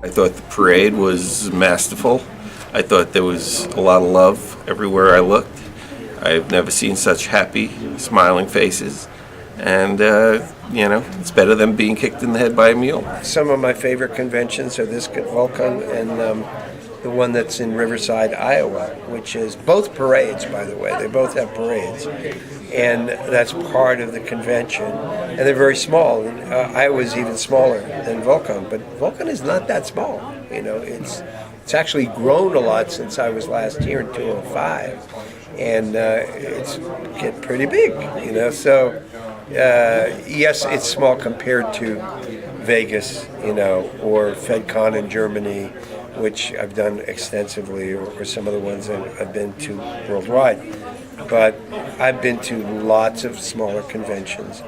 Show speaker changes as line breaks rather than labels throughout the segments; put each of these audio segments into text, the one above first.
I thought the parade was masterful. I thought there was a lot of love everywhere I looked. I've never seen such happy, smiling faces. And, it's better than being kicked in the head by a mule.
Some of my favorite conventions are this Vulcan and the one that's in Riverside, Iowa, which is both parades, by the way. They both have parades. And that's part of the convention. And they're very small. And, Iowa's even smaller than Vulcan, but Vulcan is not that small. It's actually grown a lot since I was last here in 2005. And it's getting pretty big, So, yes, it's small compared to Vegas, or FedCon in Germany, which I've done extensively, or some of the ones I've been to worldwide. But I've been to lots of smaller conventions,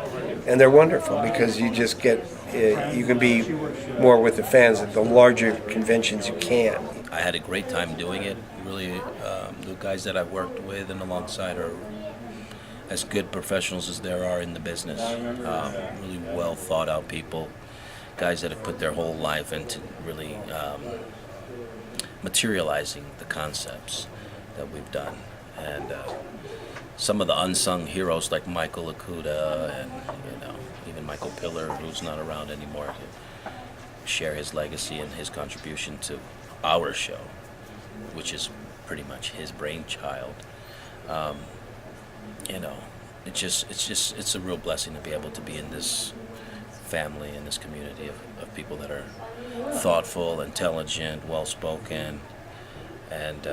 and they're wonderful because you just get, you can be more with the fans. At the larger conventions, you can't.
I had a great time doing it. Really, the guys that I've worked with and alongside are as good professionals as there are in the business. Really well thought out people, guys that have put their whole life into really materializing the concepts that we've done. And some of the unsung heroes like Michael Okuda and even Michael Pillar, who's not around anymore, share his legacy and his contribution to our show, which is pretty much his brainchild. It's a real blessing to be able to be in this family, in this community of people that are thoughtful, intelligent, well-spoken, and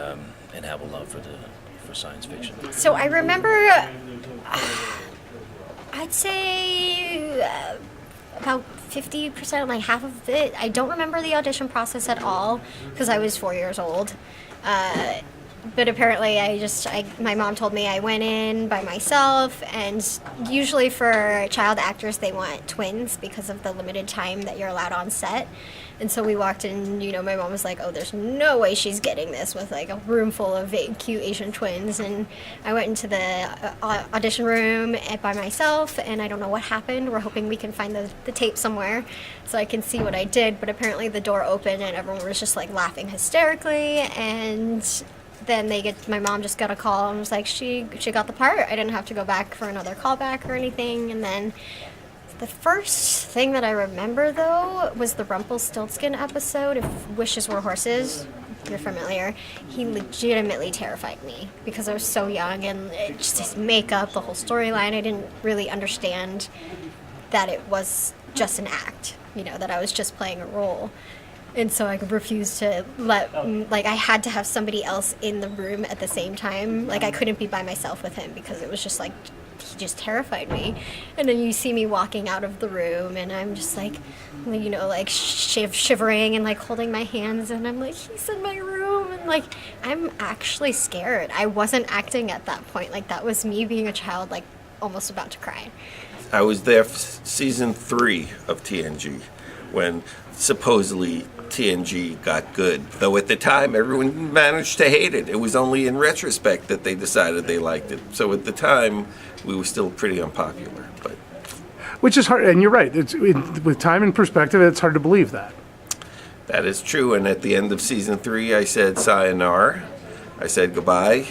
have a love for science fiction.
So I remember, I'd say about 50%, like half of it. I don't remember the audition process at all because I was 4 years old. But apparently my mom told me I went in by myself, and usually for child actors they want twins because of the limited time that you're allowed on set. And so we walked in, my mom was like, oh, there's no way she's getting this with like a room full of cute Asian twins. And I went into the audition room by myself, and I don't know what happened. We're hoping we can find the tape somewhere so I can see what I did. But apparently the door opened and everyone was just like laughing hysterically, and then my mom just got a call and was like, she got the part. I didn't have to go back for another callback or anything. And then the first thing that I remember, though, was the Rumpelstiltskin episode of Wishes Were Horses. If you're familiar. He legitimately terrified me because I was so young, and just his makeup, the whole storyline, I didn't really understand that it was just an act, that I was just playing a role. And so I refused to I had to have somebody else in the room at the same time. Like, I couldn't be by myself with him because it was just like, he just terrified me. And then you see me walking out of the room, and I'm just like, shivering and like holding my hands, and I'm like, he's in my room, and like, I'm actually scared. I wasn't acting at that point. Like, that was me being a child, like almost about to cry.
I was there for season 3 of TNG when supposedly TNG got good, though at the time everyone managed to hate it. It was only in retrospect that they decided they liked it. So at the time, we were still pretty unpopular. But
which is hard, and you're right. With time and perspective, it's hard to believe that.
That is true, and at the end of season 3, I said sayonara. I said goodbye,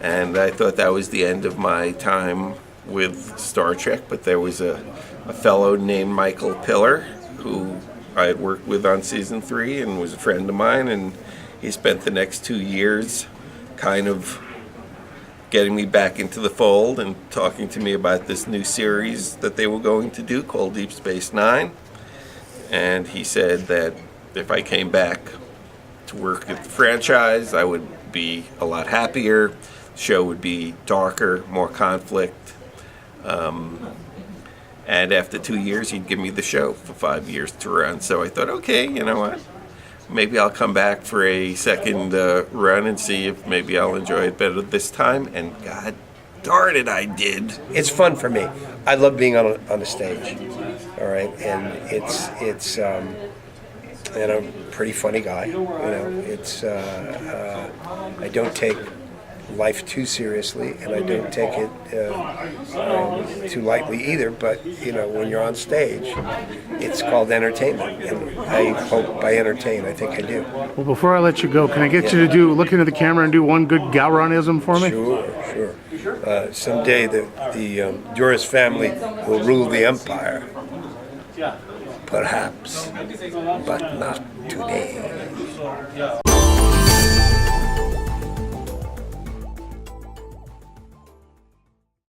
and I thought that was the end of my time with Star Trek, but there was a fellow named Michael Pillar who I had worked with on season 3 and was a friend of mine, and he spent the next 2 years kind of getting me back into the fold and talking to me about this new series that they were going to do called Deep Space Nine. And he said that if I came back to work at the franchise, I would be a lot happier. The show would be darker, more conflict. And after 2 years, he'd give me the show for 5 years to run. So I thought, okay, you know what? Maybe I'll come back for a second run and see if maybe I'll enjoy it better this time. And God darn it, I did.
It's fun for me. I love being on a stage. All right, and it's and I'm a pretty funny guy. I don't take life too seriously, and I don't take it too lightly either. But when you're on stage, it's called entertainment, and I hope I entertain. I think I do.
Well, before I let you go, can I get you to look into the camera and do one good Gowronism for me?
Sure. Someday the Duras family will rule the empire. Perhaps, but not today.